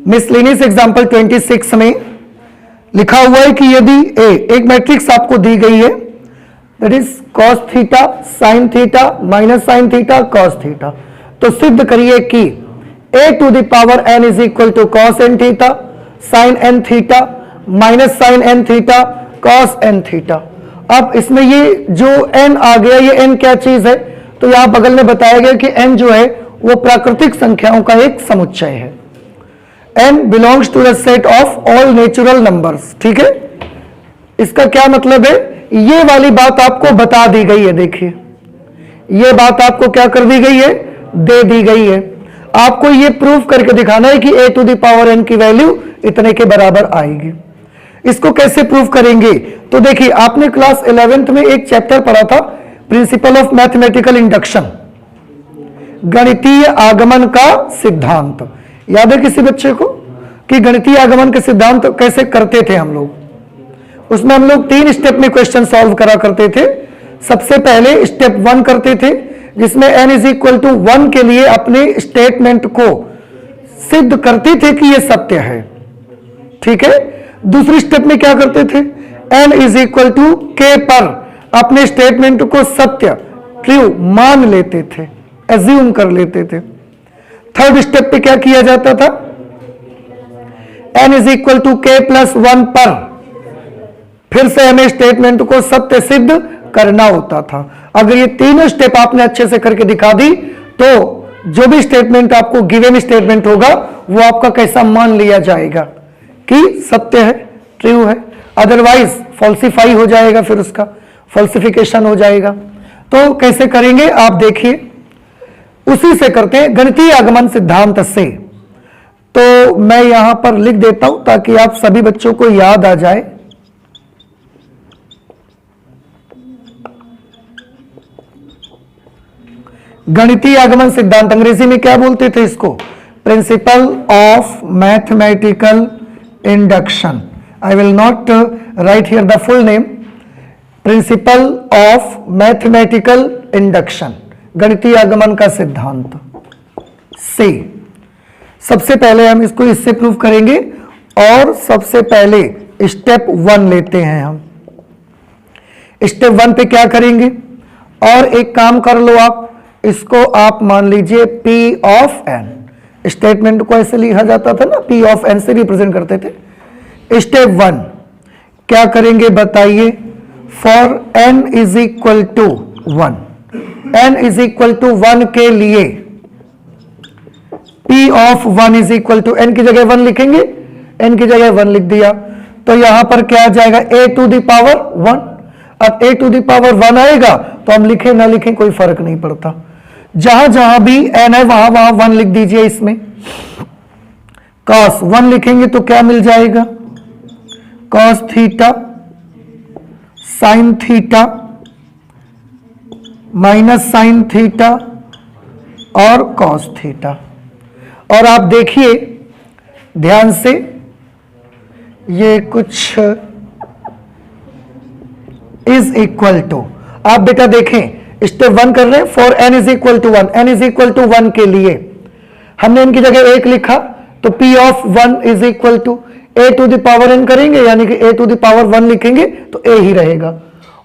Miscellaneous example 26 में लिखा हुआ है कि यदि ए एक मैट्रिक्स आपको दी गई है, that is cos theta sign theta minus sign theta cos theta, तो सिद्ध करिए कि A to the power n is equal to cos n theta sin n theta minus sin n theta cos n theta. अब इसमें ये जो N आ गया, ये एन क्या चीज है, तो यहां बगल में बताया गया कि एन जो है वो प्राकृतिक संख्याओं का एक समुच्चय है। n belongs to the set of all natural numbers। ठीक है, इसका क्या मतलब है, ये वाली बात आपको बता दी गई है। देखिए ये बात आपको क्या कर दी गई है, दे दी गई है। आपको ये प्रूफ करके दिखाना है कि a to the power n की वैल्यू इतने के बराबर आएगी। इसको कैसे प्रूफ करेंगे, तो देखिए आपने क्लास 11th में एक चैप्टर पढ़ा था, प्रिंसिपल ऑफ मैथमेटिकल इंडक्शन, गणितीय आगमन का सिद्धांत। याद है किसी बच्चे को कि गणितीय आगमन के सिद्धांत कैसे करते थे हम लोग? उसमें हम लोग 3 स्टेप में क्वेश्चन सॉल्व करा करते थे। सबसे पहले स्टेप 1 करते थे, जिसमें n इज इक्वल टू 1 के लिए अपने स्टेटमेंट को सिद्ध करते थे कि यह सत्य है। ठीक है, दूसरी स्टेप में क्या करते थे, n is equal to k पर अपने स्टेटमेंट को सत्य ट्रू मान लेते थे, एज्यूम कर लेते थे। थर्ड स्टेप पे क्या किया जाता था, n is equal to k plus 1 पर फिर से हमें स्टेटमेंट को सत्य सिद्ध करना होता था। अगर ये तीनों स्टेप आपने अच्छे से करके दिखा दी तो जो भी स्टेटमेंट आपको गिवन स्टेटमेंट होगा वो आपका कैसा मान लिया जाएगा कि सत्य है, ट्रू है, अदरवाइज फॉल्सिफाई हो जाएगा, फिर उसका फॉल्सिफिकेशन हो जाएगा। तो कैसे करेंगे आप देखिए, उसी से करते हैं गणितीय आगमन सिद्धांत से। तो मैं यहां पर लिख देता हूं ताकि आप सभी बच्चों को याद आ जाए। गणितीय आगमन सिद्धांत अंग्रेजी में क्या बोलते थे इसको, principle of mathematical induction. I will not right here the full name, principle of mathematical induction, गणितीय आगमन का सिद्धांत से। सबसे पहले हम इसको इससे प्रूव करेंगे और सबसे पहले स्टेप 1 लेते हैं हम। स्टेप 1 पे क्या करेंगे, और एक काम कर लो आप, इसको आप मान लीजिए P ऑफ n। स्टेटमेंट को ऐसे लिखा जाता था ना, P ऑफ n से रिप्रेजेंट करते थे। स्टेप 1 क्या करेंगे बताइए, for n is equal to 1, n is equal to 1 के लिए P of 1 is equal to, n की जगह 1 लिखेंगे, n की जगह 1 लिख दिया, तो यहां पर क्या आ जाएगा, a टू द पावर 1। अब a टू द पावर 1 आएगा तो हम लिखें ना लिखें कोई फर्क नहीं पड़ता, जहां जहां भी n है वहां वहां 1 लिख दीजिए। इसमें cos 1 लिखेंगे तो क्या मिल जाएगा, cos theta sign theta minus sine theta और कॉस थीटा। और आप देखिए ध्यान से, ये कुछ इज इक्वल टू, आप बेटा देखें स्टेप 1 कर रहे हैं, for n is equal to 1, n is equal to 1 के लिए हमने इनकी जगह 1 लिखा, तो P of 1 is equal to a to the power n करेंगे, यानी कि a टू द पावर 1 लिखेंगे तो a ही रहेगा।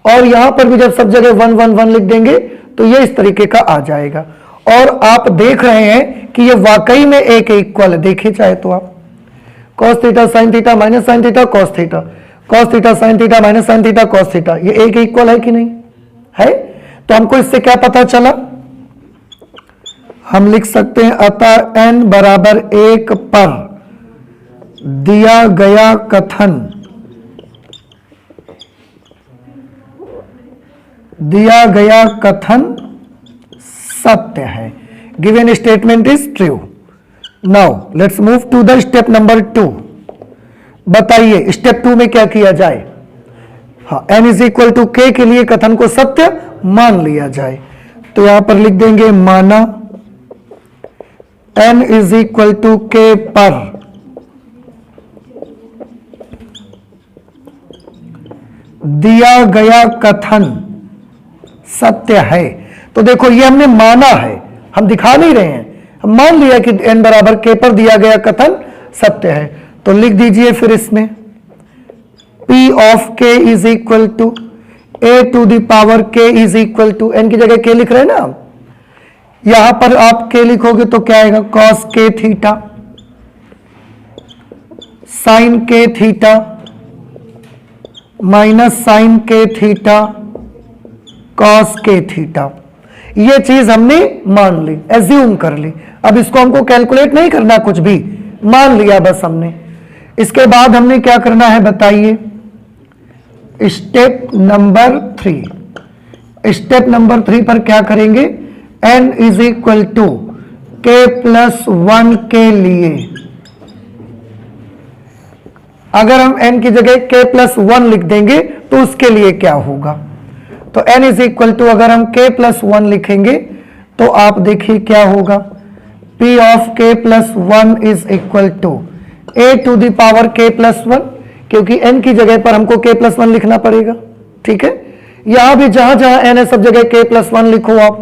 और यहां पर भी जब सब जगह 1 1 1 लिख देंगे तो ये इस तरीके का आ जाएगा। और आप देख रहे हैं कि ये वाकई में एक इक्वल है। देखिए चाहे तो आप cos theta sign theta minus sign theta cos theta, cos theta sign theta minus sign theta cos theta, ये एक इक्वल है कि नहीं है? तो हमको इससे क्या पता चला, हम लिख सकते हैं अतः n बराबर 1 पर दिया गया कथन, दिया गया कथन सत्य है। Given statement is true. Now let's move to the step number 2। बताइए स्टेप 2 में क्या किया जाए, हाँ n is equal to k के लिए कथन को सत्य मान लिया जाए। तो यहां पर लिख देंगे माना n is equal to k पर दिया गया कथन सत्य है। तो देखो ये हमने माना है, हम दिखा नहीं रहे हैं, हम मान लिया कि n बराबर k पर दिया गया कथन सत्य है। तो लिख दीजिए फिर इसमें P of K is equal to A to the power K is equal to, n की जगह K लिख रहे हैं ना, यहां पर आप K लिखोगे तो क्या आएगा, cos K theta sin K theta minus sine K theta cos K theta. ये चीज हमने मान ली, एज्यूम कर ली। अब इसको हमको कैलकुलेट नहीं करना, कुछ भी मान लिया बस हमने। इसके बाद हमने क्या करना है बताइए, स्टेप नंबर 3। स्टेप नंबर 3 पर क्या करेंगे, n is equal to K plus 1 के लिए अगर हम n की जगह K प्लस 1 लिख देंगे तो उसके लिए क्या होगा, तो n इज इक्वल टू अगर हम K प्लस 1 लिखेंगे तो आप देखिए क्या होगा, P of K plus 1 is equal to A to the power K plus 1, क्योंकि n की जगह पर हमको K प्लस 1 लिखना पड़ेगा। ठीक है, यहां भी जहां जहां n है सब जगह K प्लस 1 लिखो आप,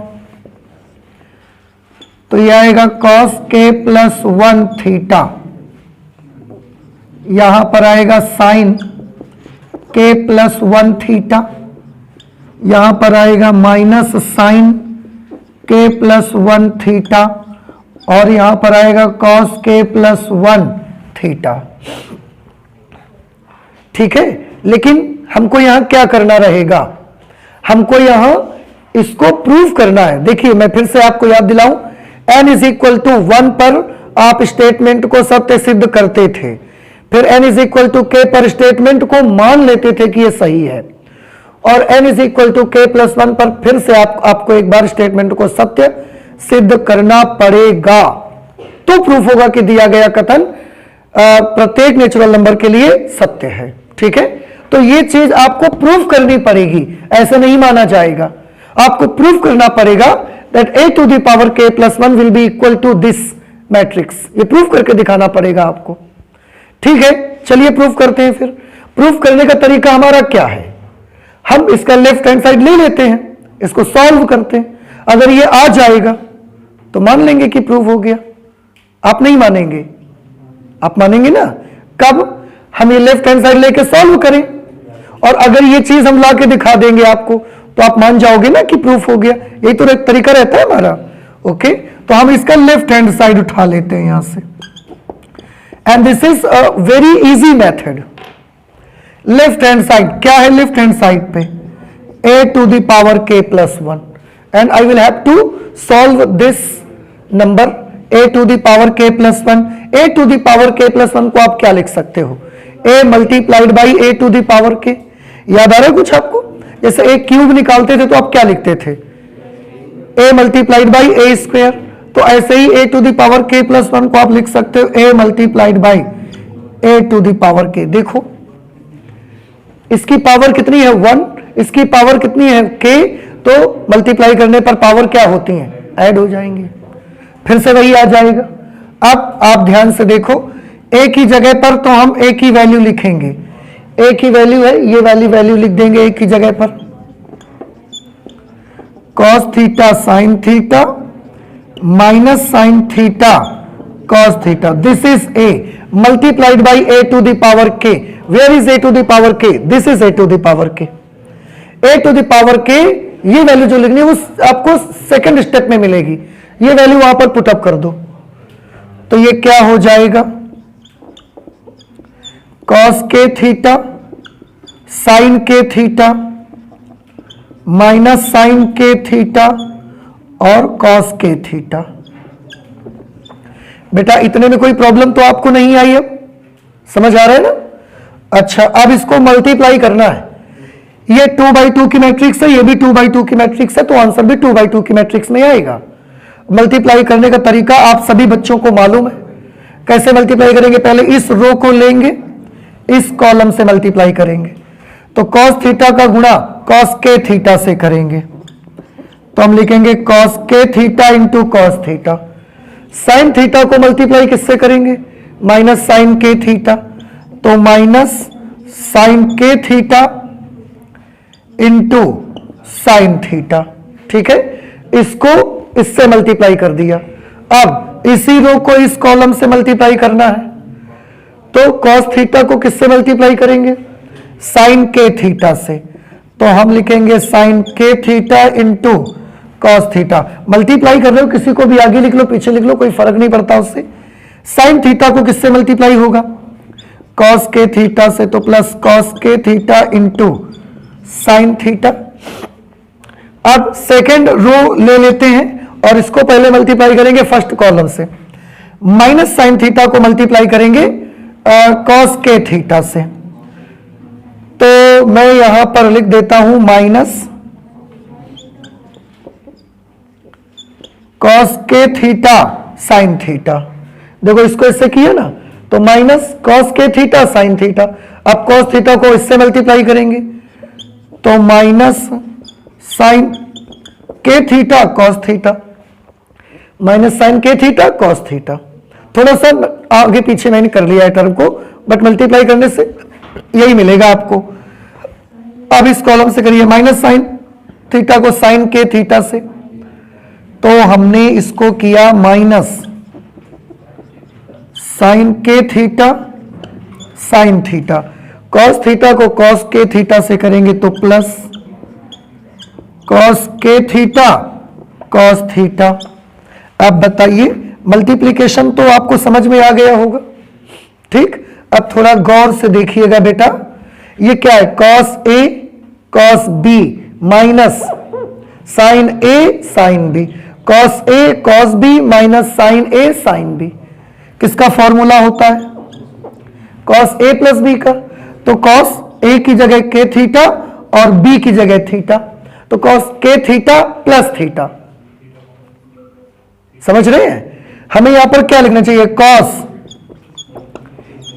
तो यह आएगा cos K प्लस 1 थीटा, यहां पर आएगा साइन K प्लस 1 थीटा, यहां पर आएगा minus sine K plus 1 theta, और यहां पर आएगा cos K प्लस 1 थीटा। ठीक है, लेकिन हमको यहां क्या करना रहेगा, हमको यहां इसको प्रूव करना है। देखिए मैं फिर से आपको याद दिलाऊं, n इज इक्वल टू 1 पर आप स्टेटमेंट को सत्य सिद्ध करते थे, फिर n is equal to K पर स्टेटमेंट को मान लेते थे कि ये सही है, और n is equal to K plus 1 पर फिर से आपको एक बार स्टेटमेंट को सत्य सिद्ध करना पड़ेगा, तो प्रूफ होगा कि दिया गया कथन प्रत्येक नेचुरल नंबर के लिए सत्य है। ठीक है, तो ये चीज आपको प्रूफ करनी पड़ेगी, ऐसे नहीं माना जाएगा। आपको प्रूफ करना पड़ेगा that A to the power K plus 1 will be equal to this matrix, ये प्रूफ करके दिखाना पड़ेगा आपको। ठीक है, चलिए प्रूफ करते हैं। फिर प्रूफ करने का तरीका हमारा क्या है, हम इसका लेफ्ट हैंड साइड ले लेते हैं, इसको सॉल्व करते हैं। अगर ये आ जाएगा तो मान लेंगे कि प्रूफ हो गया। आप नहीं मानेंगे, आप मानेंगे ना कब, हम ये लेफ्ट हैंड साइड लेके सॉल्व करें, और अगर ये चीज हम ला के दिखा देंगे आपको तो आप मान जाओगे ना कि प्रूफ हो गया। यही तो एक तरीका रहता है हमारा। ओके, तो हम इसका लेफ्ट हैंड साइड उठा लेते हैं यहां से, and this is a very easy method. Left hand side क्या है, लेफ्ट हैंड साइड पे A to the power K plus 1, and I will have to solve this number A to the power K plus 1। A to the power K plus 1 को आप क्या लिख सकते हो, A multiplied by A to the power K। याद आ रहा है कुछ आपको, जैसे एक क्यूब निकालते थे तो आप क्या लिखते थे, A multiplied by A square, तो ऐसे ही A to the power K plus 1 को आप लिख सकते हो A multiplied by A to the power K। देखो इसकी पावर कितनी है 1, इसकी पावर कितनी है K, तो मल्टीप्लाई करने पर पावर क्या होती है, ऐड हो जाएंगी, फिर से वही आ जाएगा। अब आप ध्यान से देखो, A की जगह पर तो हम A की वैल्यू लिखेंगे, A की वैल्यू है ये वाली वैल्यू लिख देंगे A की जगह पर, cos theta sign theta minus sign theta cos theta, this is A multiplied by A to the power K। Where is A to the power K, this is A to the power K। A to the power K, ये value जो लिखनी है वो आपको second step में मिलेगी, ये value वहां पर पुटअप कर दो, तो ये क्या हो जाएगा, cos K theta sine K theta minus sine K theta और cos K थीटा। बेटा इतने में कोई प्रॉब्लम तो आपको नहीं आई, अब समझ आ रहा है ना। अच्छा, अब इसको मल्टीप्लाई करना है, ये 2/2 की मैट्रिक्स है, ये भी 2/2 की मैट्रिक्स है, तो आंसर भी 2/2 की मैट्रिक्स में आएगा। मल्टीप्लाई करने का तरीका आप सभी बच्चों को मालूम है, कैसे मल्टीप्लाई करेंगे, पहले इस रो को लेंगे, इस कॉलम से मल्टीप्लाई करेंगे, तो cos थीटा का गुणा cos K थीटा से करेंगे, तो हम लिखेंगे cos K theta into cos theta. Sign theta को मल्टीप्लाई किससे करेंगे, माइनस साइन K थीटा, तो minus sine K theta into sine theta. ठीक है, इसको इससे मल्टीप्लाई कर दिया। अब इसी रो को इस कॉलम से मल्टीप्लाई करना है, तो कॉस थीटा को किससे मल्टीप्लाई करेंगे? साइन के थीटा से। तो हम लिखेंगे sign K theta into cos theta. Multiply कर रहे हो, किसी को भी आगे लिख लो पीछे लिख लो, कोई फर्क नहीं पड़ता उससे। साइन थीटा को किससे मल्टीप्लाई होगा? कॉस के थीटा से, तो प्लस कॉस के थीटा इंटू साइन थीटा। अब सेकेंड रो ले लेते हैं और इसको पहले मल्टीप्लाई करेंगे फर्स्ट कॉलम से। माइनस साइन थीटा को मल्टीप्लाई करेंगे कॉस के थीटा से। तो मैं यहां पर लिख देता हूं माइनस कॉस के थीटा साइन थीटा। देखो इसको इससे किया ना, तो माइनस कॉस के थीटा साइन थीटा। अब कॉस थीटा को इससे मल्टीप्लाई करेंगे तो minus sine K theta cos theta, minus sine K theta cos theta. थोड़ा सा आगे पीछे मैंने कर लिया है टर्म को, बट मल्टीप्लाई करने से यही मिलेगा आपको। अब इस कॉलम से करिए माइनस साइन थीटा को साइन के थीटा से, तो हमने इसको किया minus sine K theta sine theta. Cos theta को कॉस के थीटा से करेंगे तो प्लस कॉस के थीटा कॉस थीटा। अब बताइए, मल्टीप्लिकेशन तो आपको समझ में आ गया होगा, ठीक। अब थोड़ा गौर से देखिएगा बेटा, ये क्या है? Cos A cos B minus sign A sine B. Cos A cos B minus sign A sine B किसका फॉर्मूला होता है? कॉस ए प्लस बी का। तो कॉस ए की जगह के थीटा और बी की जगह थीटा, तो कॉस के थीटा प्लस थीटा। समझ रहे हैं? हमें यहां पर क्या लिखना चाहिए? कॉस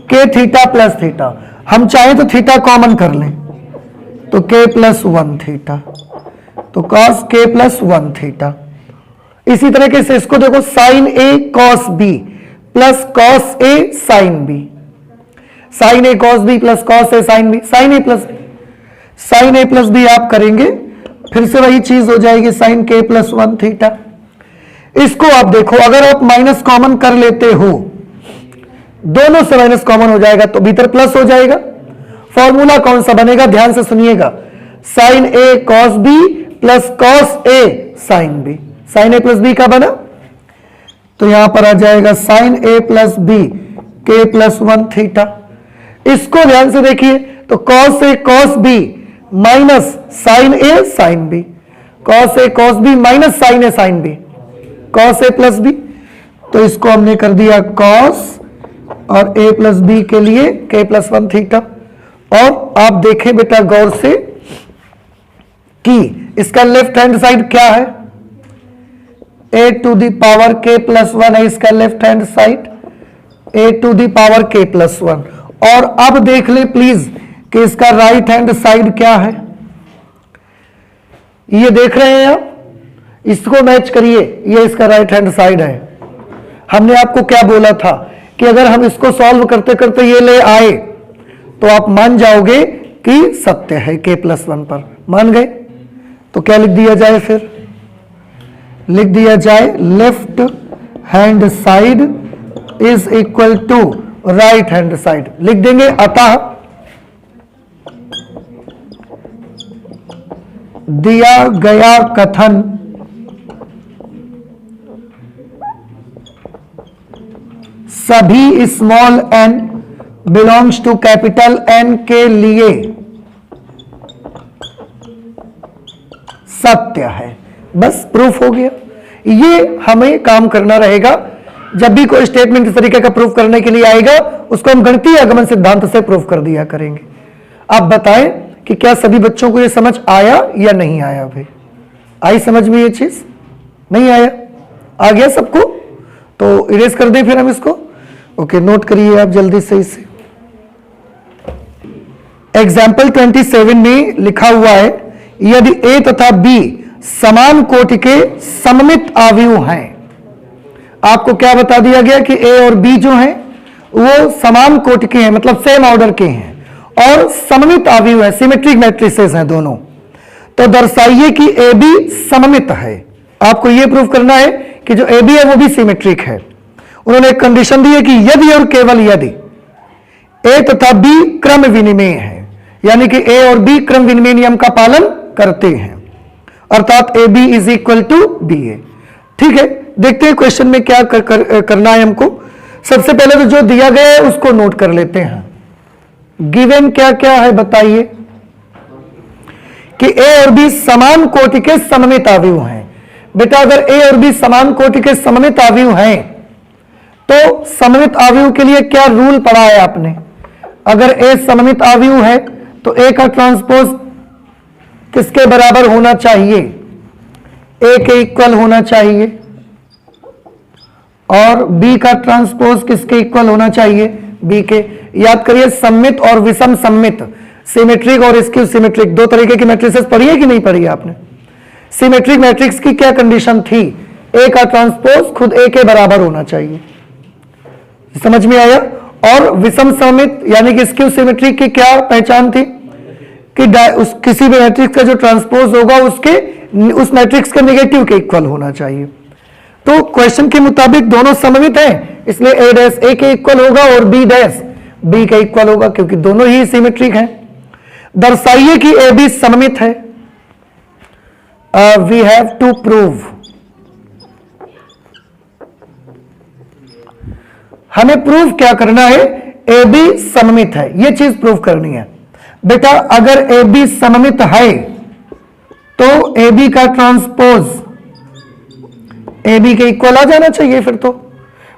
के थीटा प्लस थीटा। हम चाहें तो थीटा कॉमन कर लें, तो के प्लस 1 थीटा, तो कॉस के प्लस 1 थीटा। इसी तरीके से इसको देखो, sign A cos B plus cos A sine B. Sign A cos B plus cos A sine B, sign A plus B आप करेंगे, फिर से वही चीज हो जाएगी, साइन के प्लस 1 थीटा। इसको आप देखो, अगर आप माइनस कॉमन कर लेते हो, दोनों से माइनस कॉमन हो जाएगा तो भीतर प्लस हो जाएगा। फॉर्मूला कौन सा बनेगा? ध्यान से सुनिएगा, sign A cos B plus cos A sine B. Sign A plus B का बना, तो यहां पर आ जाएगा साइन ए प्लस बी के प्लस 1 थीटा। इसको ध्यान से देखिए, तो cos A cos B minus sign A sine B, cos A cos B minus sign A sine B, cos A plus B. तो इसको हमने कर दिया कॉस और ए प्लस बी के लिए के प्लस 1 थीटा। और आप देखें बेटा गौर से कि इसका लेफ्ट हैंड साइड क्या है? A to the power K plus 1 है इसका left hand side, A to the power K plus 1। और अब देख ले प्लीज कि इसका राइट हैंड साइड क्या है। ये देख रहे हैं आप, इसको मैच करिए, ये इसका राइट हैंड साइड है। हमने आपको क्या बोला था कि अगर हम इसको सॉल्व करते करते ये ले आए तो आप मान जाओगे कि सत्य है के प्लस 1 पर। मान गए? तो क्या लिख दिया जाए? फिर लिख दिया जाए left hand side is equal to right hand side. लिख देंगे अतः दिया गया कथन सभी small n belongs to capital N के लिए सत्य है। बस प्रूफ हो गया। ये हमें काम करना रहेगा। जब भी कोई स्टेटमेंट इस तरीके का प्रूफ करने के लिए आएगा, उसको हम गणितीय आगमन सिद्धांत से प्रूफ कर दिया करेंगे। आप बताएं कि क्या सभी बच्चों को ये समझ आया या नहीं आया? भाई आई समझ में ये चीज? नहीं आया? आ गया सबको? तो इरेज कर दें फिर हम इसको। ओके, नोट करिए आप जल्दी से इसे। एग्जाम्पल 27 में लिखा हुआ है, यदि ए तथा बी समान कोटि के सममित आव्यूह हैं। आपको क्या बता दिया गया कि ए और बी जो हैं वो समान कोटि के हैं, मतलब सेम ऑर्डर के हैं और सममित आव्यूह है, सिमेट्रिक मैट्रिसेस हैं दोनों। तो दर्शाइए कि ए बी सममित है। आपको यह प्रूफ करना है कि जो ए बी है वो भी सिमेट्रिक है। उन्होंने एक कंडीशन दी है कि यदि और केवल यदि ए तथा बी क्रम विनिमेय है, यानी कि ए और बी क्रम विनिमय नियम का पालन करते हैं, अर्थात A B is equal to B A. ठीक है, देखते हैं क्वेश्चन में क्या करना है हमको। सबसे पहले तो जो दिया गया है उसको नोट कर लेते हैं। गिवन क्या क्या है बताइए? कि ए और बी समान कोटि के सममित अवयव हैं। बेटा अगर ए और बी समान कोटि के सममित अवयव हैं तो सममित अवयव के लिए क्या रूल पढ़ा है आपने? अगर ए सममित अवयव है तो ए का ट्रांसपोज किसके बराबर होना चाहिए? ए के इक्वल होना चाहिए। और बी का ट्रांसपोज किसके इक्वल होना चाहिए? बी के। याद करिए, सममित और विषम सममित, सिमेट्रिक और स्क्यू सिमेट्रिक, दो तरीके की मैट्रिसेस पढ़ी है कि नहीं पढ़ी है आपने? सिमेट्रिक मैट्रिक्स की क्या कंडीशन थी? ए का ट्रांसपोज खुद ए के बराबर होना चाहिए। समझ में आया? और विषम सममित यानी कि स्क्यू सिमेट्रिक की क्या पहचान थी? कि किसी भी मैट्रिक्स का जो ट्रांसपोज होगा उस मैट्रिक्स के नेगेटिव के इक्वल होना चाहिए। तो क्वेश्चन के मुताबिक दोनों सममित हैं, इसलिए ए डैश ए के इक्वल होगा और बी डैश बी के इक्वल होगा, क्योंकि दोनों ही सिमेट्रिक हैं। दर्शाइए कि ए बी सममित है। वी हैव टू प्रूव, हमें प्रूव क्या करना है? ए बी सममित है, यह चीज प्रूव करनी है। बेटा अगर ए बी सममित है तो ए बी का ट्रांसपोज ए बी के इक्वल आ जाना चाहिए। फिर तो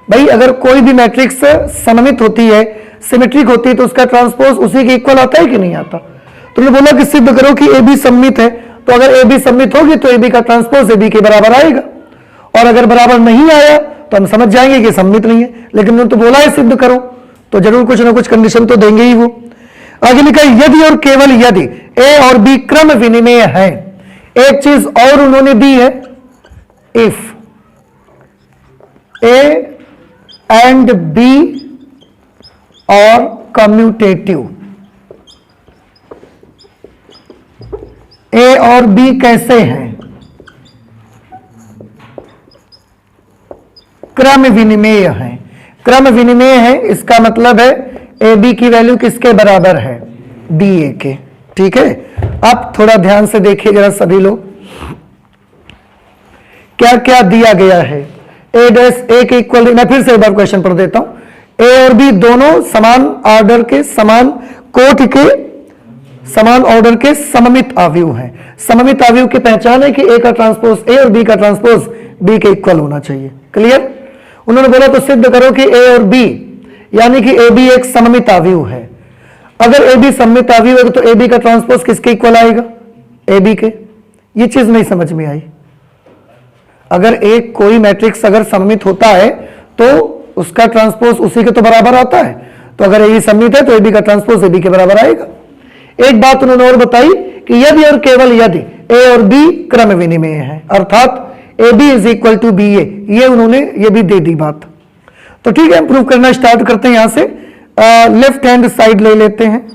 भाई अगर कोई भी मैट्रिक्स सममित होती है, सिमेट्रिक होती है, तो उसका ट्रांसपोज उसी के इक्वल आता है कि नहीं आता? तुमने बोला कि सिद्ध करो कि ए बी सममित है, तो अगर ए बी सममित होगी तो ए बी का ट्रांसपोज ए बी के बराबर आएगा, और अगर बराबर नहीं आया तो हम समझ जाएंगे कि सममित नहीं है। लेकिन उन्होंने तो बोला है सिद्ध करो, तो जरूर कुछ ना कुछ कंडीशन तो देंगे ही वो। आगे लिखा है यदि और केवल यदि ए और बी क्रम विनिमेय है। एक चीज और उन्होंने दी है, इफ ए एंड बी और कम्यूटेटिव। ए और बी कैसे हैं? क्रम विनिमेय है। क्रम विनिमेय है, इसका मतलब है ए बी की वैल्यू किसके बराबर है? बी ए के। ठीक है, अब थोड़ा ध्यान से देखिए जरा सभी लोग, क्या क्या दिया गया है। ए डैश ए के इक्वल, मैं फिर से एक बार क्वेश्चन पढ़ देता हूं। ए और बी दोनों समान ऑर्डर के, समान कोटि के, समान ऑर्डर के सममित अवयव हैं। सममित अवयव की पहचान है कि ए का ट्रांसपोज ए और बी का ट्रांसपोज बी के इक्वल होना चाहिए। क्लियर? उन्होंने बोला तो सिद्ध करो कि ए और बी यानी कि ए बी एक सममित अवयव है। अगर ए बी सममित अवयव है तो ए बी का ट्रांसपोज किसके इक्वल आएगा? ए बी के। ये चीज नहीं समझ में आई। अगर एक कोई मैट्रिक्स अगर सममित होता है तो उसका ट्रांसपोज उसी के तो बराबर आता है, तो अगर ए बी सममित है तो ए बी का ट्रांसपोज ए बी के बराबर आएगा। एक बात उन्होंने और बताई कि यदि और केवल यदि ए और बी क्रम विनिमेय है, अर्थात A B is equal to B A, ये उन्होंने ये भी दे दी बात। तो ठीक है, हम प्रूव करना स्टार्ट करते हैं। यहां से लेफ्ट हैंड साइड ले लेते हैं।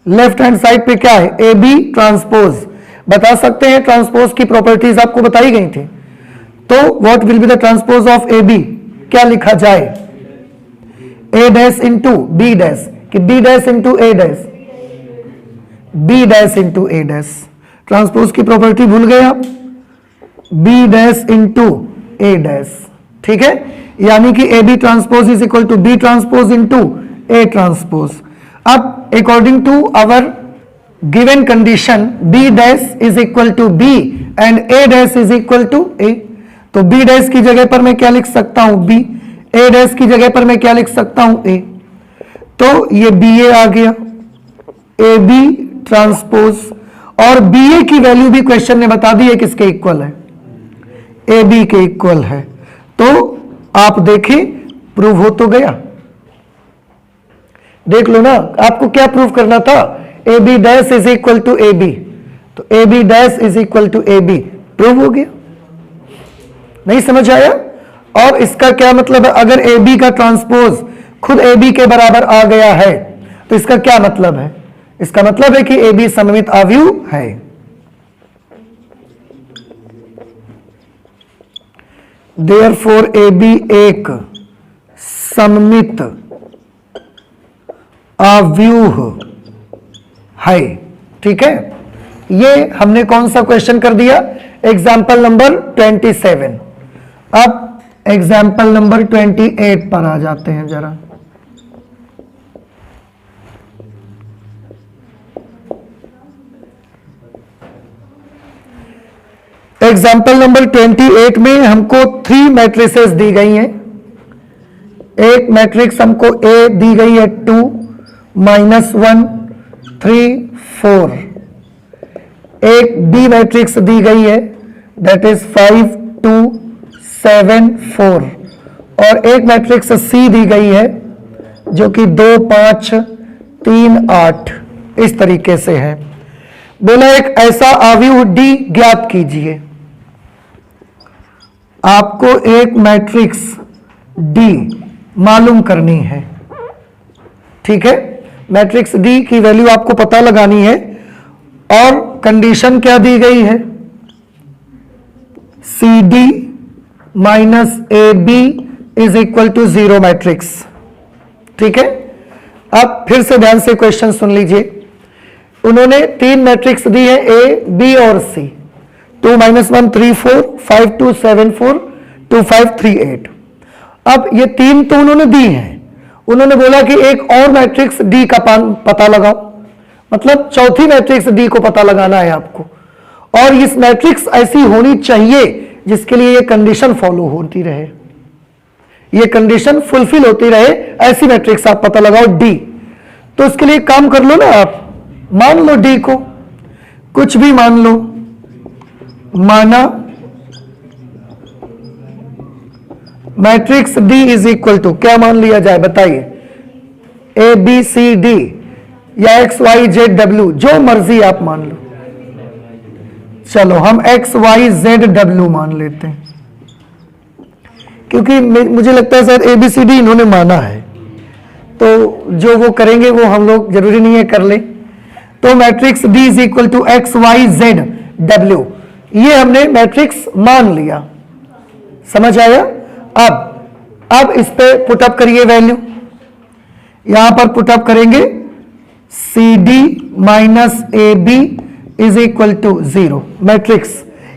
लेफ्ट हैंड साइड पे क्या है? A B transpose. बता सकते हैं ट्रांसपोज की प्रॉपर्टीज आपको बताई गई थी, तो what will be the transpose of A B? क्या लिखा जाए? A dash into B dash, कि B dash into A dash, B dash into A dash. Transpose की प्रॉपर्टी भूल गए आप? B dash into A dash. ठीक है, यानी कि A B transpose is equal to B transpose into A transpose. अब according to our given condition B dash is equal to B and A dash is equal to A, तो B dash की जगह पर मैं क्या लिख सकता हूं? बी। ए डैश की जगह पर मैं क्या लिख सकता हूं? ए। तो ये बी ए आ गया, ए बी ट्रांसपोज, और बी ए की वैल्यू भी क्वेश्चन ने बता दी है किसके इक्वल है? ए बी के इक्वल है। तो आप देखें, प्रूव हो तो गया। देख लो ना, आपको क्या प्रूव करना था? A B dash is equal to A B, तो A B dash is equal to A B, prove हो गया। नहीं समझ आया? और इसका क्या मतलब है? अगर ए बी का ट्रांसपोज खुद ए बी के बराबर आ गया है तो इसका क्या मतलब है? इसका मतलब है कि ए बी सममित अवयव है। देयरफॉर ए बी एक सममित अव्यूह है। ठीक है, ये हमने कौन सा क्वेश्चन कर दिया? Example number 27। अब एग्जाम्पल नंबर 28 पर आ जाते हैं जरा। एग्जाम्पल नंबर 28 में हमको 3 मैट्रिसेस दी गई हैं। एक मैट्रिक्स हमको ए दी गई है 2 -1 3 4। एक बी मैट्रिक्स दी गई है दैट इज 5 2 7 4। और एक मैट्रिक्स सी दी गई है जो कि 2 5 3 8 इस तरीके से है। बोला एक ऐसा अव्यूह डी ज्ञात कीजिए। आपको एक मैट्रिक्स डी मालूम करनी है। ठीक है, मैट्रिक्स डी की वैल्यू आपको पता लगानी है और कंडीशन क्या दी गई है? C D minus A B is equal to 0 matrix. ठीक है, अब फिर से ध्यान से क्वेश्चन सुन लीजिए। उन्होंने 3 मैट्रिक्स दी है ए बी और सी। 2 -1 3 4 5 2 7 4 2 5 3 8। अब ये 3 तो उन्होंने दी हैं। उन्होंने बोला कि एक और मैट्रिक्स डी का पता लगाओ, मतलब चौथी मैट्रिक्स डी को पता लगाना है आपको। और इस मैट्रिक्स ऐसी होनी चाहिए जिसके लिए ये कंडीशन फॉलो होती रहे, ये कंडीशन फुलफिल होती रहे, ऐसी मैट्रिक्स आप पता लगाओ डी। तो इसके लिए काम कर लो ना, आप मान लो डी को, कुछ भी मान लो। माना matrix D is equal to, क्या मान लिया जाए बताइए? ए बी सी डी या एक्स वाई जेड डब्ल्यू, जो मर्जी आप मान लो। चलो हम एक्स वाई जेड डब्ल्यू मान लेते हैं, क्योंकि मुझे लगता है sir A B C D इन्होंने माना है, तो जो वो करेंगे वो हम लोग जरूरी नहीं है कर ले। तो matrix D is equal to X Y Z W, ये हमने मैट्रिक्स मान लिया। समझ आया? अब इस पे पुटअप करिए वैल्यू। यहां पर पुटअप करेंगे C D minus A B is equal to 0 matrix.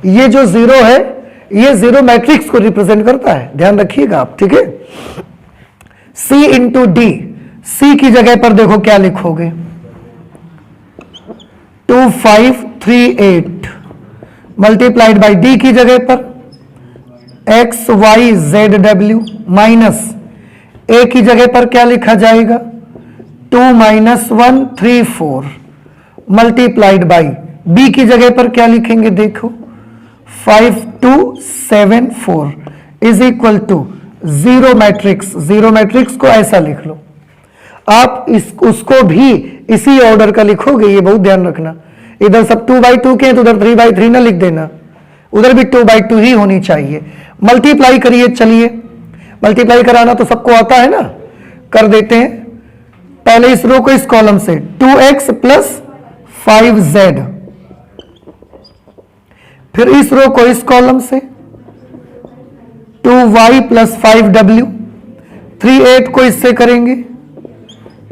ये जो 0 है ये 0 मैट्रिक्स को रिप्रेजेंट करता है, ध्यान रखिएगा आप। ठीक है, सी इंटू डी, सी की जगह पर देखो क्या लिखोगे? 2 5 3 8 मल्टीप्लाइड बाई डी की जगह पर X Y Z W minus A की जगह पर क्या लिखा जाएगा? 2 -1 3 4 मल्टीप्लाइड बाई बी की जगह पर क्या लिखेंगे? देखो 5 2 7 4 is equal to 0 matrix. 0 matrix को ऐसा लिख लो आप। उसको भी इसी ऑर्डर का लिखोगे, ये बहुत ध्यान रखना। इधर सब 2/2 के हैं तो उधर 3/3 ना लिख देना, उधर भी 2/2 ही होनी चाहिए। मल्टीप्लाई करिए, चलिए मल्टीप्लाई कराना तो सबको आता है ना, कर देते हैं। पहले इस रो को इस कॉलम से 2x प्लस 5z, फिर इस रो को इस कॉलम से 2y प्लस 5w, 3 8 को इससे करेंगे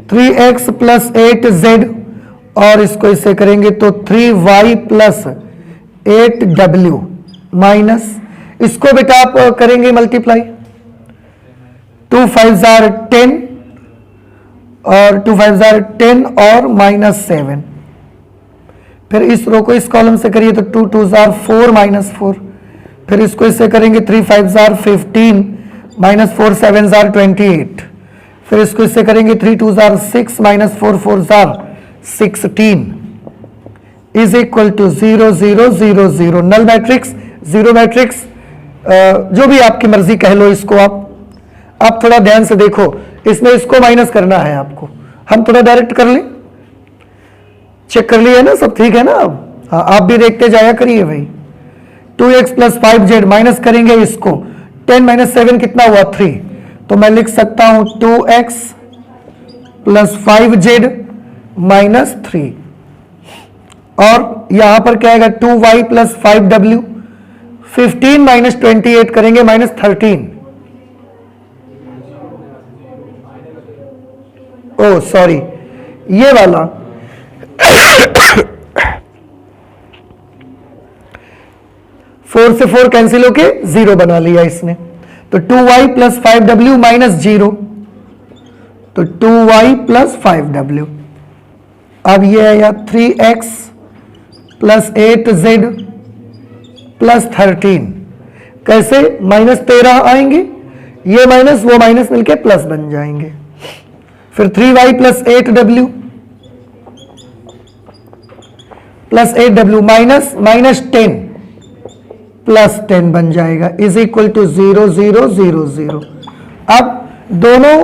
3x प्लस 8z, और इसको इससे करेंगे तो 3y प्लस 8w माइनस, इसको बेटा आप करेंगे मल्टीप्लाई, 2 5 10 और 2 5 10 और माइनस 7। फिर इस रो को इस कॉलम से करिए तो 2 2 4 माइनस 4, फिर इसको इससे करेंगे 3 5 15 माइनस 4 7 28, फिर इसको इससे करेंगे 3 2 6 minus 4 4 16 is equal to 0 0 0 0। Null matrix, 0 matrix, जो भी आपकी मर्जी कह लो इसको। आप थोड़ा ध्यान से देखो, इसमें इसको माइनस करना है आपको। हम थोड़ा डायरेक्ट कर लें, चेक कर लिए ना, सब ठीक है ना? अब हाँ, आप भी देखते जाया करिए भाई। 2x प्लस 5z माइनस करेंगे इसको, 10 - 7 कितना हुआ? 3। तो मैं लिख सकता हूं 2x प्लस 5z माइनस 3, और यहां पर क्या आएगा? 2y प्लस 5w, 15 - 28 करेंगे माइनस 13। ओ सॉरी, ये वाला 4 से 4 कैंसिल होके 0 बना लिया इसने, तो 2y प्लस 5w माइनस 0, तो 2y प्लस 5w। अब ये आया 3x प्लस 8z प्लस 13, कैसे माइनस 13 आएंगे, ये माइनस वो माइनस मिलके प्लस बन जाएंगे। फिर 3y plus 8w plus 8w minus minus 10 plus 10 बन जाएगा, इज इक्वल टू 0 0 0 0। अब दोनों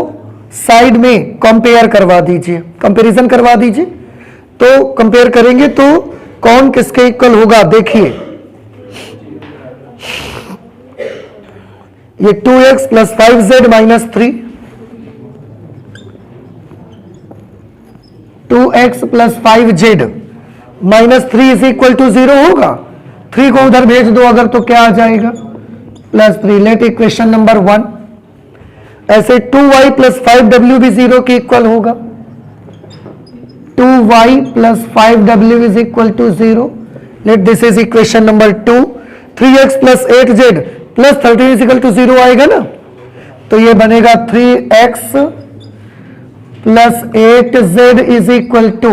साइड में कंपेयर करवा दीजिए, कंपैरिजन करवा दीजिए, तो कंपेयर करेंगे तो कौन किसके इक्वल होगा, देखिए ये 2x plus 5z minus 3, 2x plus 5z minus 3 is equal to 0 होगा। 3 को उधर भेज दो अगर, तो क्या आ जाएगा प्लस 3। Let equation number 1। ऐसे 2y प्लस 5w भी 0 के इक्वल होगा, 2y plus 5w is equal to 0। Let this is equation number 2। 3x plus 8z plus 13 is equal to 0 आएगा ना, तो ये बनेगा 3x plus 8z is equal to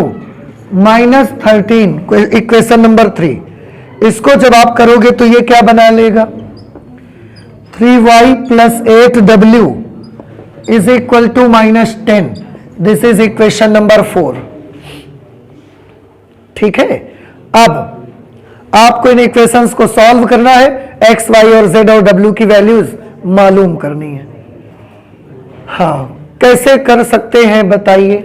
minus 13, equation number 3। इसको जब आप करोगे तो ये क्या बना लेगा, 3y plus 8w is equal to minus 10, this is equation number 4। ठीक है, अब आपको इन इक्वेशंस को सॉल्व करना है, x, y और z और w की वैल्यूज मालूम करनी है। हाँ, कैसे कर सकते हैं बताइए।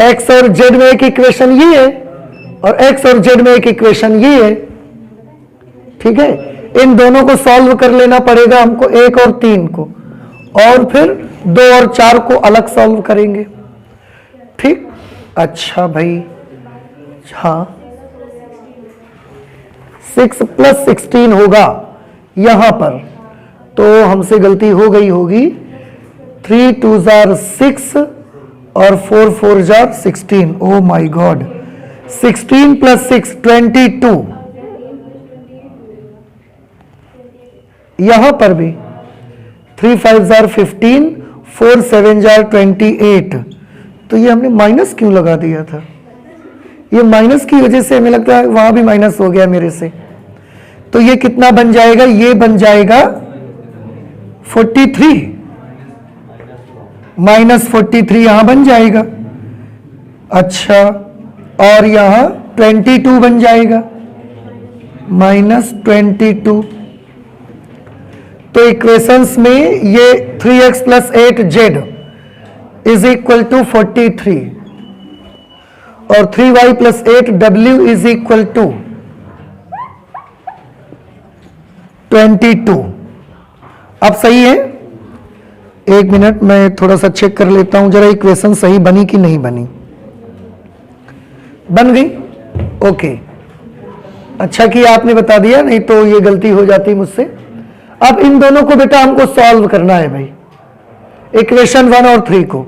x और z में एक इक्वेशन ये है और x और z में एक इक्वेशन ये है। ठीक है, इन दोनों को सॉल्व कर लेना पड़ेगा हमको, 1 और 3 को, और फिर 2 और 4 को अलग सॉल्व करेंगे। ठीक, अच्छा भाई, हाँ 6 प्लस 16 होगा यहां पर, तो हमसे गलती हो गई होगी। 3 2 जार 6 और 4 4 जार 16। ओ माई गॉड, 16 प्लस 6 22। यहां पर भी 3 5 जार 15, 4 7 जार 28। तो ये हमने माइनस क्यों लगा दिया था, ये माइनस की वजह से हमें लगता है वहां भी माइनस हो गया मेरे से। तो ये कितना बन जाएगा, ये बन जाएगा 43, माइनस 43 यहां बन जाएगा। अच्छा, और यहां 22 बन जाएगा, माइनस 22। तो इक्वेशंस में ये 3x plus 8z is equal to 43 और 3y plus 8w is equal to 22। अब सही है, एक मिनट मैं थोड़ा सा चेक कर लेता हूं जरा इक्वेशन सही बनी कि नहीं बनी। बन गई, ओके, अच्छा किया आपने बता दिया, नहीं तो ये गलती हो जाती मुझसे। अब इन दोनों को बेटा हमको सॉल्व करना है भाई, इक्वेशन 1 और 3 को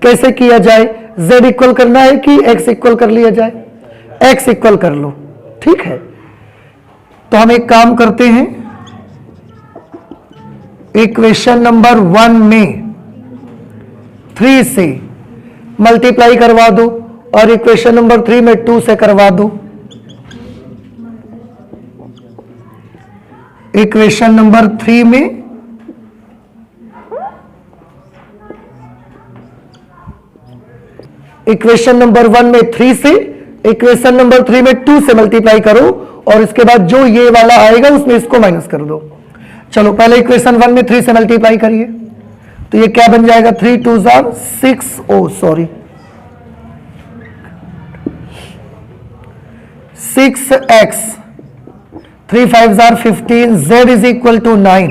कैसे किया जाए। z इक्वल करना है कि x इक्वल कर लिया जाए, x इक्वल कर लो। ठीक है, तो हम एक काम करते हैं, इक्वेशन नंबर 1 में 3 से मल्टीप्लाई करवा दो और इक्वेशन नंबर 3 में 2 से करवा दो। इक्वेशन नंबर 3 में इक्वेशन नंबर 1 में 3 से, इक्वेशन नंबर 3 में 2 से मल्टीप्लाई करो और इसके बाद जो ये वाला आएगा उसमें इसको माइनस कर दो। चलो पहले इक्वेशन 1 में 3 से मल्टीप्लाई करिए, तो ये क्या बन जाएगा, 3 2 जार 6, ओ सॉरी 6x, 3 5 जार 15, z is equal to 9।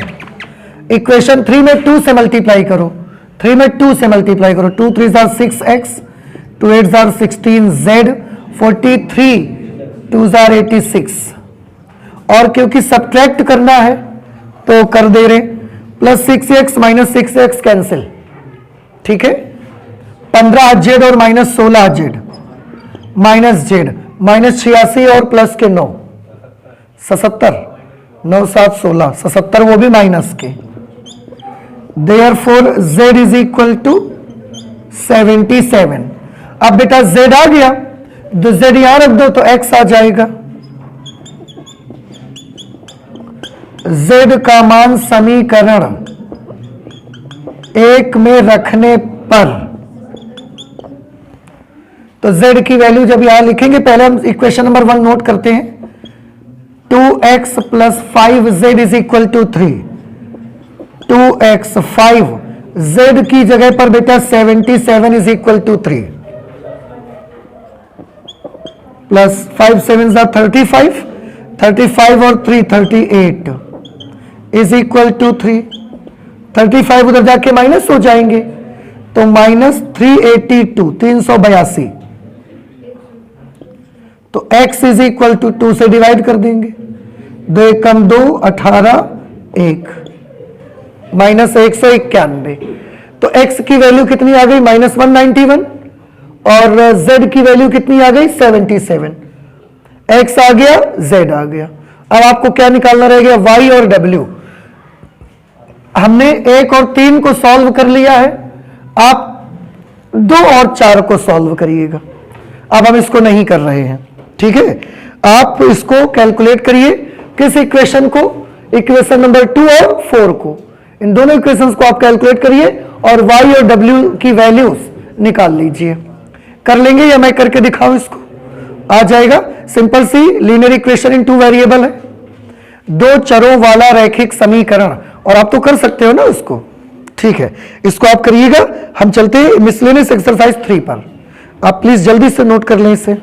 Equation 3 में 2 से मल्टीप्लाई करो, 3 में 2 से मल्टीप्लाई करो, 2 3 jar 6x, 2 8 jar 16, z 43, 2 jar 86। और क्योंकि सब्ट्रैक्ट करना है तो तो कर दे रहे, plus 6x minus 6x cancel, ठीक है, 15z और minus 16z, minus z, minus 86 और प्लस के 9, 77, 9 7 16, 77 वो भी माइनस के। Therefore z is equal to 77। अब बेटा z आ गया, तो z यहां रख दो तो x आ जाएगा। z का मान समीकरण 1 में रखने पर, तो z की वैल्यू जब यहां लिखेंगे, पहले हम इक्वेशन नंबर 1 नोट करते हैं, 2x plus 5z is equal to 3, 2x 5 z की जगह पर बेटा 77 इज इक्वल टू 3, प्लस 5 7 35, 35 और 3 38 इज इक्वल टू 3, 35 उधर जाके माइनस हो जाएंगे, तो माइनस 382, 382, तो x इज इक्वल टू 2 से डिवाइड कर देंगे, 2 एकम 2 18 1, माइनस 191, तो x की वैल्यू कितनी आ गई, माइनस 191, और z की वैल्यू कितनी आ गई, 77, x आ गया, z आ गया। अब आपको क्या निकालना रह गया, y और w। हमने 1 और 3 को सॉल्व कर लिया है, आप 2 और 4 को सॉल्व करिएगा। अब हम इसको नहीं कर रहे हैं, ठीक है, आप इसको कैलकुलेट करिए, किस इक्वेशन को, इक्वेशन नंबर 2 और 4 को, इन दोनों इक्वेशंस को आप कैलकुलेट करिए और y और w की वैल्यूज निकाल लीजिए। कर लेंगे या मैं करके दिखाऊं, इसको आ जाएगा, सिंपल सी लीनियर इक्वेशन इन 2 वेरिएबल है, 2 चरों वाला रैखिक समीकरण, और आप तो कर सकते हो ना उसको, ठीक है, इसको आप करिएगा। हम चलते हैं मिसलेनियस एक्सरसाइज 3 पर, आप प्लीज जल्दी से नोट कर लें इसे।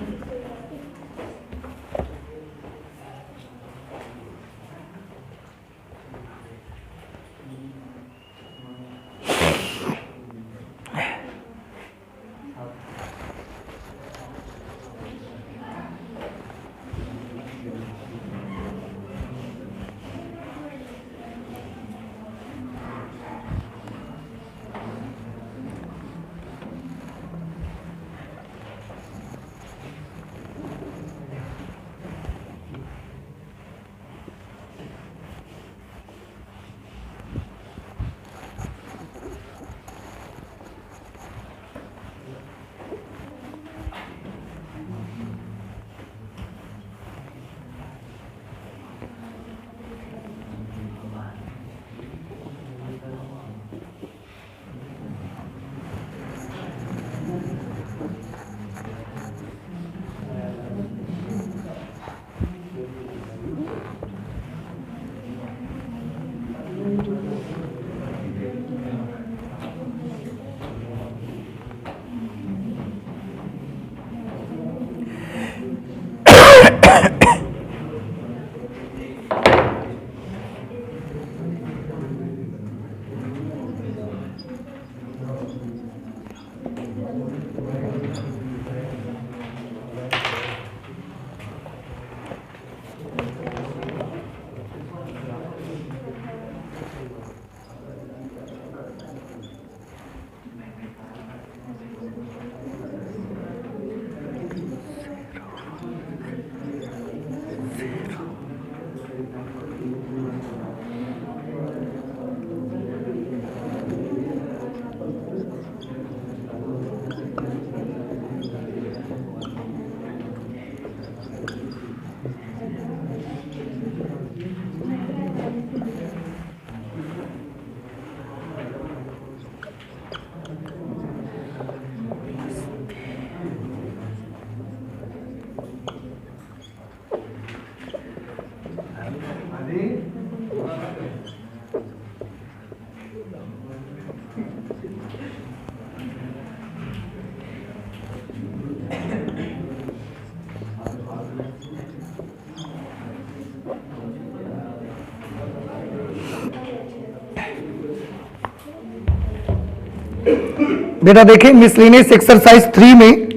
बेटा देखिए मिसलेनियस एक्सरसाइज 3 में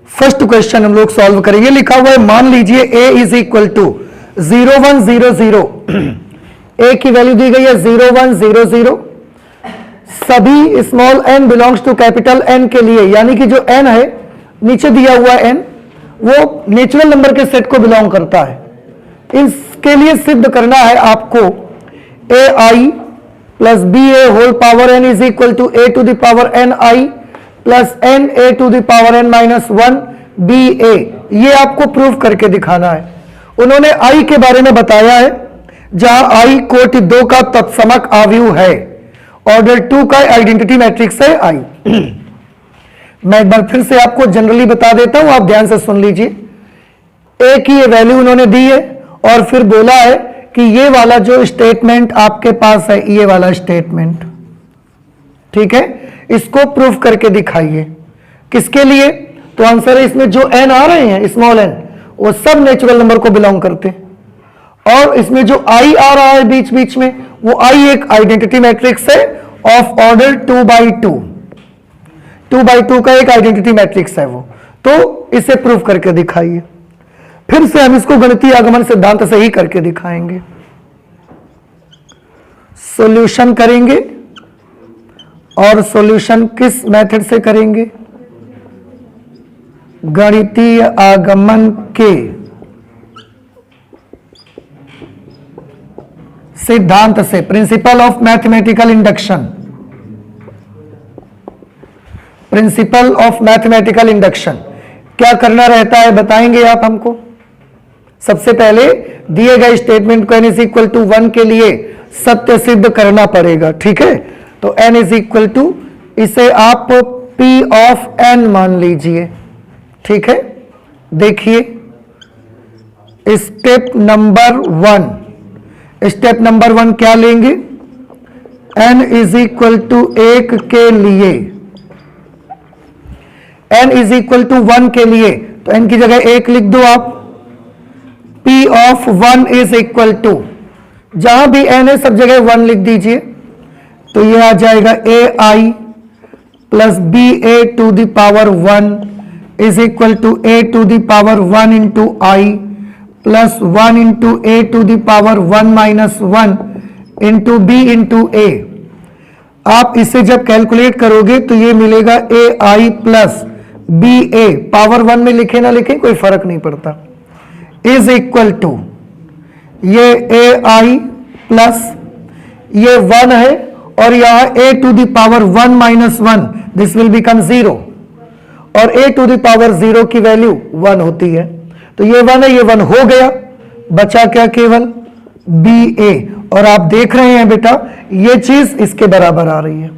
फर्स्ट क्वेश्चन हम लोग सॉल्व करेंगे। लिखा हुआ है मान लीजिए a इज इक्वल टू 0 1 0 0 ए की वैल्यू दी गई है 0 1 0 0। सभी small n belongs to capital N के लिए, यानी कि जो n है नीचे दिया हुआ n वो नेचुरल नंबर के सेट को बिलोंग करता है। इसके लिए सिद्ध करना है आपको A I plus B A whole power n is equal to A to the power n I plus n A to the power n minus 1 B A. ये आपको प्रूफ करके दिखाना है। उन्होंने आई के बारे में बताया है, जहां आई कोटि 2 का तत्समक आव्यूह है, ऑर्डर 2 का आइडेंटिटी मैट्रिक्स है आई। मैं एक बार फिर से आपको जनरली बता देता हूं, आप ध्यान से सुन लीजिए। ए की ये वैल्यू उन्होंने दी है और फिर बोला है कि ये वाला जो स्टेटमेंट आपके पास है, ये वाला स्टेटमेंट, ठीक है, इसको प्रूफ करके दिखाइए। किसके लिए? तो आंसर है इसमें जो एन आ रहे हैं स्मॉल एन, वो सब नेचुरल नंबर को बिलोंग करते हैं। और इसमें जो आई आ रहा है बीच बीच में, वो आई एक आइडेंटिटी मैट्रिक्स है ऑफ ऑर्डर 2/2। 2/2 का एक आइडेंटिटी मैट्रिक्स है वो। तो इसे प्रूफ करके दिखाइए। फिर से हम इसको गणितीय आगमन सिद्धांत से ही करके दिखाएंगे। सॉल्यूशन करेंगे, और सॉल्यूशन किस मेथड से करेंगे? गणितीय आगमन के सिद्धांत से, principle of mathematical induction. Principle of mathematical induction क्या करना रहता है बताएंगे आप हमको। सबसे पहले दिए गए स्टेटमेंट को n इज इक्वल टू 1 के लिए सत्य सिद्ध करना पड़ेगा, ठीक है। तो n इज इक्वल टू, इसे आप p ऑफ n मान लीजिए, ठीक है। देखिए स्टेप नंबर 1, स्टेप नंबर 1 क्या लेंगे? n इज इक्वल टू 1 के लिए, n इज इक्वल टू 1 के लिए, तो n की जगह 1 लिख दो आप। p of 1 is equal to, जहां भी n है सब जगह 1 लिख दीजिए। तो ये आ जाएगा A I plus B A to the power 1 is equal to A to the power 1 into I plus 1 into A to the power 1 minus 1 into B into A. आप इसे जब कैलकुलेट करोगे तो ये मिलेगा A I plus B A, power 1 में लिखे ना लिखे कोई फर्क नहीं पड़ता, इज इक्वल टू ये ए आई प्लस ये 1 है और यहां A to the power 1 minus 1, this will become 0, और ए टू द पावर 0 की वैल्यू 1 होती है। तो ये 1 है, ये 1 हो गया, बचा क्या? केवल बी ए। और आप देख रहे हैं बेटा ये चीज इसके बराबर आ रही है,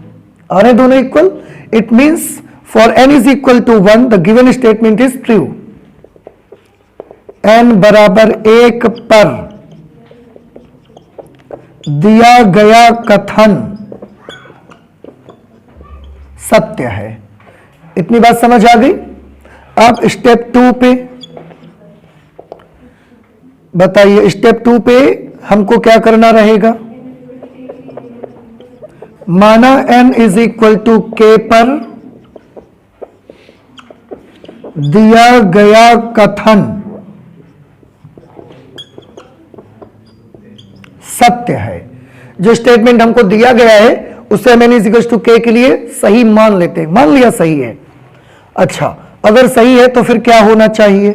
आ रहे दोनों equal. It means for n is equal to 1 the given statement is true. n बराबर 1 पर दिया गया कथन सत्य है। इतनी बात समझ आ गई। अब स्टेप 2 पे बताइए, स्टेप 2 पे हमको क्या करना रहेगा? माना n is equal to k पर दिया गया कथन सत्य है। जो स्टेटमेंट हमको दिया गया है उसे हम n is equal to k के लिए सही मान लेते हैं। मान लिया सही है। अच्छा, अगर सही है तो फिर क्या होना चाहिए?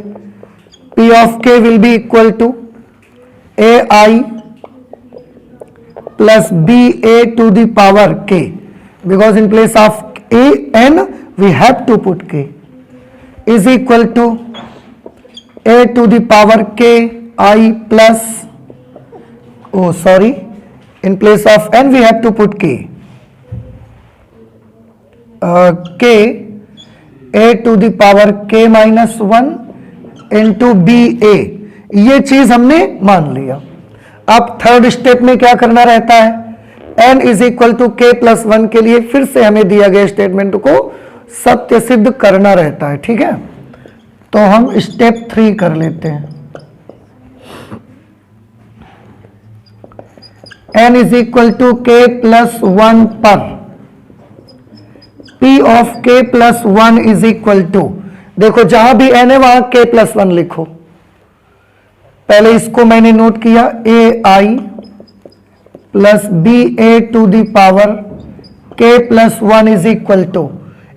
p of k will be equal to A I plus B A to the power k, because in place of a n we have to put k, is equal to A to the power k i plus, oh sorry, in place of n we have to put k, k a to the power k minus 1 into b a। ये चीज हमने मान लिया। अब third step में क्या करना रहता है? n is equal to k plus 1 के लिए फिर से हमें दिया गया स्टेटमेंट को सत्य सिद्ध करना रहता है, ठीक है। तो हम स्टेप 3 कर लेते हैं। n is equal to k plus 1 पर p of k plus 1 is equal to, देखो जहां भी n है वहां k प्लस 1 लिखो। पहले इसको मैंने नोट किया, A I plus B A to the power K plus 1 is equal to,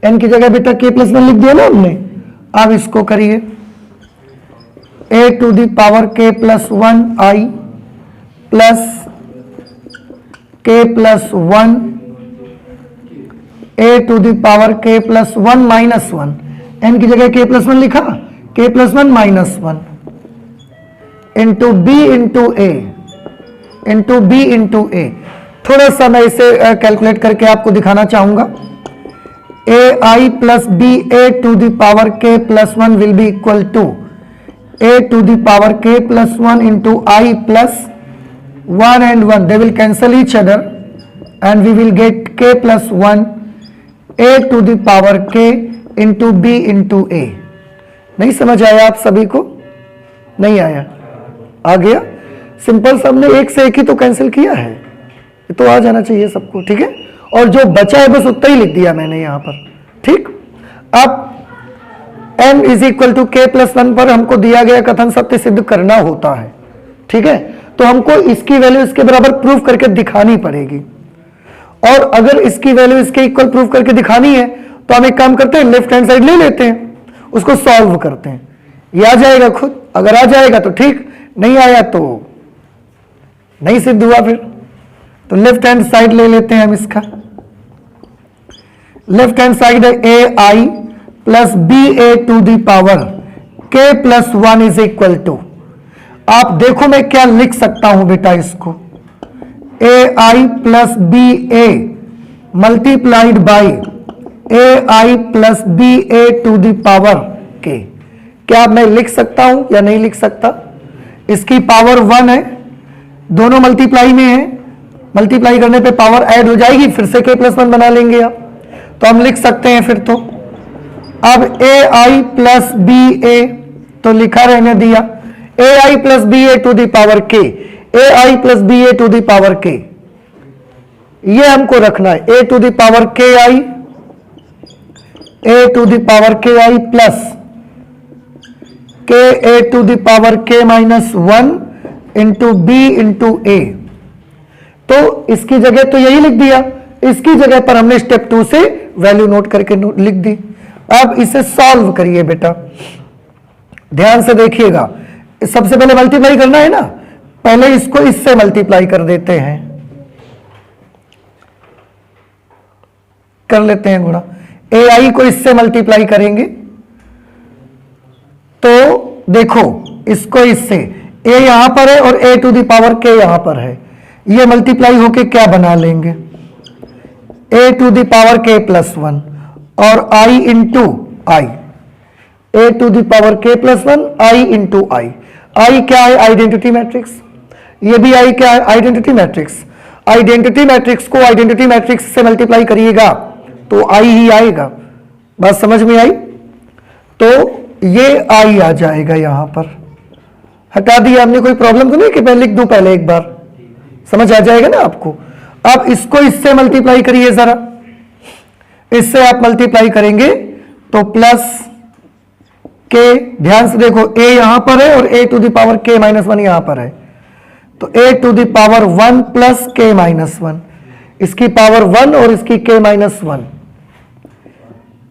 N की जगह बेटा के प्लस 1 लिख दिया ना हमने। अब इसको करिए A to the power K plus 1 I plus K plus 1 A to the power K plus 1 minus 1, N की जगह के प्लस 1 लिखा, K plus 1 minus 1 into B into A into B into A. थोड़ा सा मैं इसे calculate करके आपको दिखाना चाहूंगा। A I plus B A to the power K plus 1 will be equal to A to the power K plus 1 into I plus 1 and 1, they will cancel each other and we will get k plus 1 a to the power k into b into a। नहीं समझ आया आप सभी को? नहीं आया? आ गया? Simple, सबने एक से एक ही तो कैंसिल किया है, ये तो आ जाना चाहिए सबको, ठीक है। और जो बचा है बस उतना ही लिख दिया मैंने यहां पर, ठीक। अब m इज इक्वल टू के प्लस 1 पर हमको दिया गया कथन सत्य सिद्ध करना होता है, ठीक है। तो हमको इसकी वैल्यू इसके बराबर प्रूव करके दिखानी पड़ेगी, और अगर इसकी वैल्यू इसके इक्वल प्रूव करके दिखानी है तो हम एक काम करते हैं, लेफ्ट हैंड साइड ले लेते हैं, उसको सॉल्व करते हैं, ये आ जाएगा खुद। अगर आ जाएगा तो ठीक, नहीं आया तो नहीं सिद्ध हुआ फिर। तो लेफ्ट हैंड साइड ले लेते हैं हम इसका। लेफ्ट हैंड साइड है A I plus B A to the power K plus 1 is equal to, आप देखो मैं क्या लिख सकता हूं बेटा इसको, A I plus B A multiplied by A I plus B A to the power K. क्या मैं लिख सकता हूं या नहीं लिख सकता? इसकी पावर 1 है, दोनों मल्टीप्लाई में है, मल्टीप्लाई करने पे पावर ऐड हो जाएगी, फिर से के प्लस 1 बना लेंगे आप, तो हम लिख सकते हैं फिर तो। अब ए आई प्लस बी ए तो लिखा रहने दिया, A I plus B A to the power K, A I plus B A to the power K, ये हमको रखना है। ए टू द पावर के आई, ए टू द पावर के आई प्लस के ए to the power k minus 1 into B into ए। तो इसकी जगह तो यही लिख दिया, इसकी जगह पर हमने स्टेप 2 से वैल्यू नोट करके लिख दी। अब इसे सॉल्व करिए बेटा, ध्यान से देखिएगा। सबसे पहले मल्टीप्लाई करना है ना, पहले इसको इससे मल्टीप्लाई कर देते हैं, कर लेते हैं गुणा। ए आई को इससे मल्टीप्लाई करेंगे तो देखो इसको इससे, ए यहां पर है और ए टू द पावर के यहां पर है, ये मल्टीप्लाई होके क्या बना लेंगे, A to the power K plus 1 और I into I, A to the power K plus 1 I into I. I क्या है? Identity matrix. ये भी आई क्या है? Identity matrix. आइडेंटिटी मैट्रिक्स को आइडेंटिटी मैट्रिक्स से मल्टीप्लाई करिएगा तो आई ही आएगा। बात समझ में आई? तो ये आई आ जाएगा यहां पर, हटा दिया हमने। कोई प्रॉब्लम तो नहीं कि मैं लिख दूं पहले एक बार, समझ आ जाएगा ना आपको। अब इसको इससे मल्टीप्लाई करिए जरा, इससे आप मल्टीप्लाई करेंगे तो प्लस के, ध्यान से देखो a यहां पर है और a to the power k minus 1 यहां पर है, तो a to the power 1 plus k minus 1, इसकी पावर 1 और इसकी k minus 1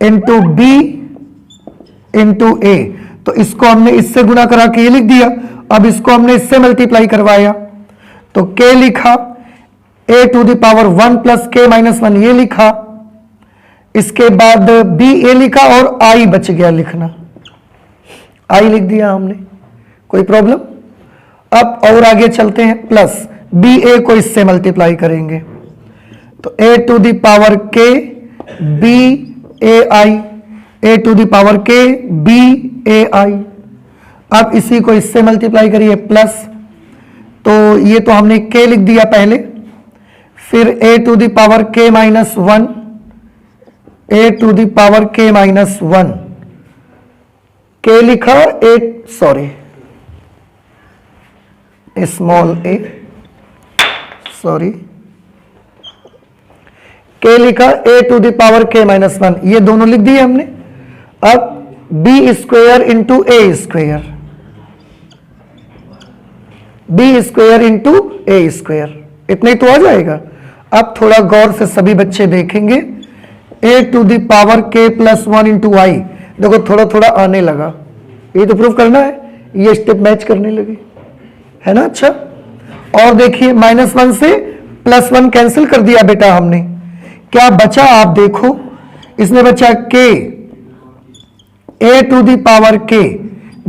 into b into a। तो इसको हमने इससे गुणा करा के ये लिख दिया। अब इसको हमने इससे मल्टीप्लाई करवाया तो k लिखा, a to the power 1 plus k minus 1 ये लिखा, इसके बाद b a लिखा और i बच गया लिखना, आई लिख दिया हमने। कोई प्रॉब्लम? अब और आगे चलते हैं, प्लस बी ए को इससे मल्टीप्लाई करेंगे तो a to the power k b a i, A to the power k b a i. अब इसी को इससे मल्टीप्लाई करिए प्लस, तो ये तो हमने के लिख दिया पहले, फिर a to the power k minus 1, A to the power k minus 1, k लिखा स्मॉल ए, सॉरी के लिखा, a to the power k minus 1, ये दोनों लिख दिए हमने। अब b square into a square, b square into a square, इतना ही तो आ जाएगा। अब थोड़ा गौर से सभी बच्चे देखेंगे, a to the power k plus 1 into I, देखो थोड़ा थोड़ा आने लगा, ये तो प्रूफ करना है, ये स्टेप मैच करने लगे, है ना। अच्छा, और देखिए -1 से +1 कैंसिल कर दिया बेटा हमने, क्या बचा आप देखो, इसमें बचा k, a to the power k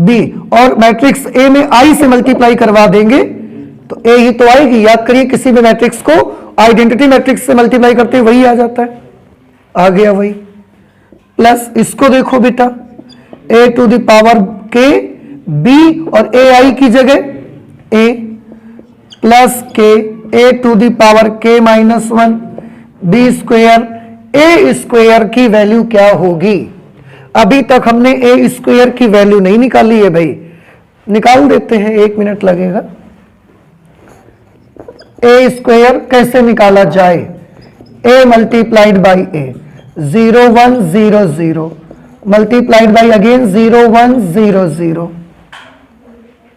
b, और मैट्रिक्स a में i से मल्टीप्लाई करवा देंगे तो a ही तो आएगी। याद करिए किसी भी मैट्रिक्स को आइडेंटिटी मैट्रिक्स से मल्टीप्लाई करते वही आ जाता है, आ गया वही। प्लस इसको देखो बेटा, a to the power k b और a i की जगह a plus k a to the power k -1 b square, a square की वैल्यू क्या होगी। अभी तक हमने a स्क्वायर की वैल्यू नहीं निकाली है भाई, निकाल देते हैं, 1 मिनट लगेगा। a स्क्वायर कैसे निकाला जाए, a multiplied by a, 0 1 0 0 multiplied by again 0 1 0 0।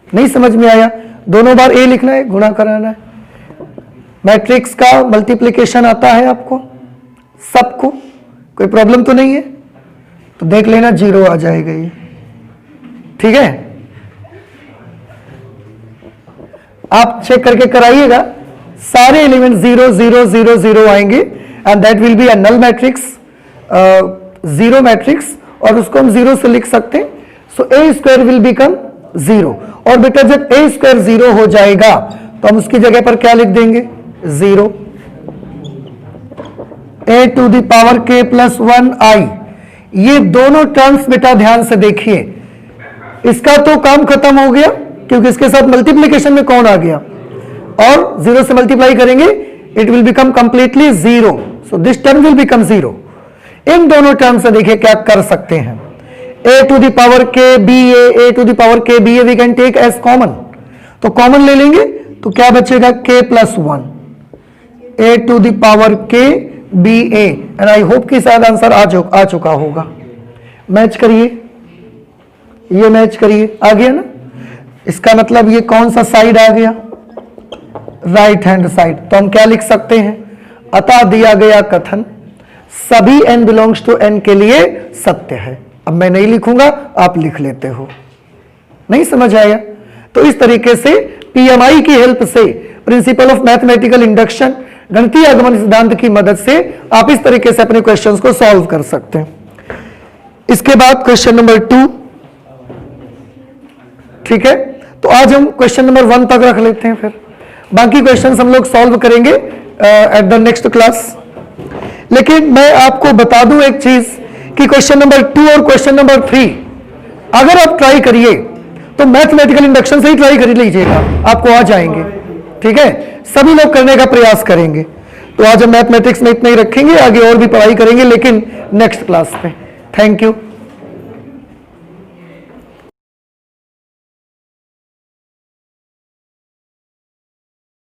नहीं समझ में आया, दोनों बार a लिखना है, गुणा कराना है। मैट्रिक्स का मल्टीप्लिकेशन आता है आपको सबको, कोई प्रॉब्लम तो नहीं है, तो देख लेना 0 आ जाएगा ये, ठीक है। आप चेक करके कराइएगा, सारे एलिमेंट 0 0 0 0 आएंगे and that will be a null matrix, zero matrix, और उसको हम 0 से लिख सकते हैं। So a square will become 0, और बेटा जब a स्क्वायर 0 हो जाएगा तो हम उसकी जगह पर क्या लिख देंगे, 0, a to the power k plus 1 i। ये दोनों टर्म्स बेटा ध्यान से देखिए, इसका तो काम खत्म हो गया क्योंकि इसके साथ मल्टीप्लिकेशन में कौन आ गया, और 0 से मल्टीप्लाई करेंगे it will become completely 0, so this term will become 0। इन दोनों टर्म से देखिए क्या कर सकते हैं, a to the power k b a to the power k b a we can take as common, तो कॉमन ले लेंगे तो क्या बचेगा, k plus 1 a to the power k b a, and I hope कि शायद answer आ चुका होगा। मैच करिए, ये मैच करिए, आ गया ना। इसका मतलब ये कौन सा साइड आ गया, राइट हैंड साइड। तो हम क्या लिख सकते हैं, अतः दिया गया कथन सभी n बिलोंग्स टू n के लिए सत्य है। अब मैं नहीं लिखूंगा, आप लिख लेते हो, नहीं समझ आया। तो इस तरीके से PMI की हेल्प से, प्रिंसिपल ऑफ मैथमेटिकल इंडक्शन, गणितीय आगमन सिद्धांत की मदद से आप इस तरीके से अपने क्वेश्चंस को सॉल्व कर सकते हैं। इसके बाद क्वेश्चन नंबर 2, ठीक है। तो आज हम क्वेश्चन नंबर 1 तक रख लेते हैं, फिर बाकी क्वेश्चंस हम लोग सॉल्व करेंगे एट द नेक्स्ट क्लास। लेकिन मैं आपको बता दूं एक चीज कि क्वेश्चन नंबर 2 और क्वेश्चन नंबर 3 अगर आप ट्राई करिए तो मैथमेटिकल इंडक्शन से ही ट्राई कर लीजिएगा, आपको आ जाएंगे, ठीक है। सभी लोग करने का प्रयास करेंगे। तो आज हम मैथमेटिक्स में इतना ही रखेंगे, आगे और भी पढ़ाई करेंगे लेकिन नेक्स्ट क्लास में। Thank you.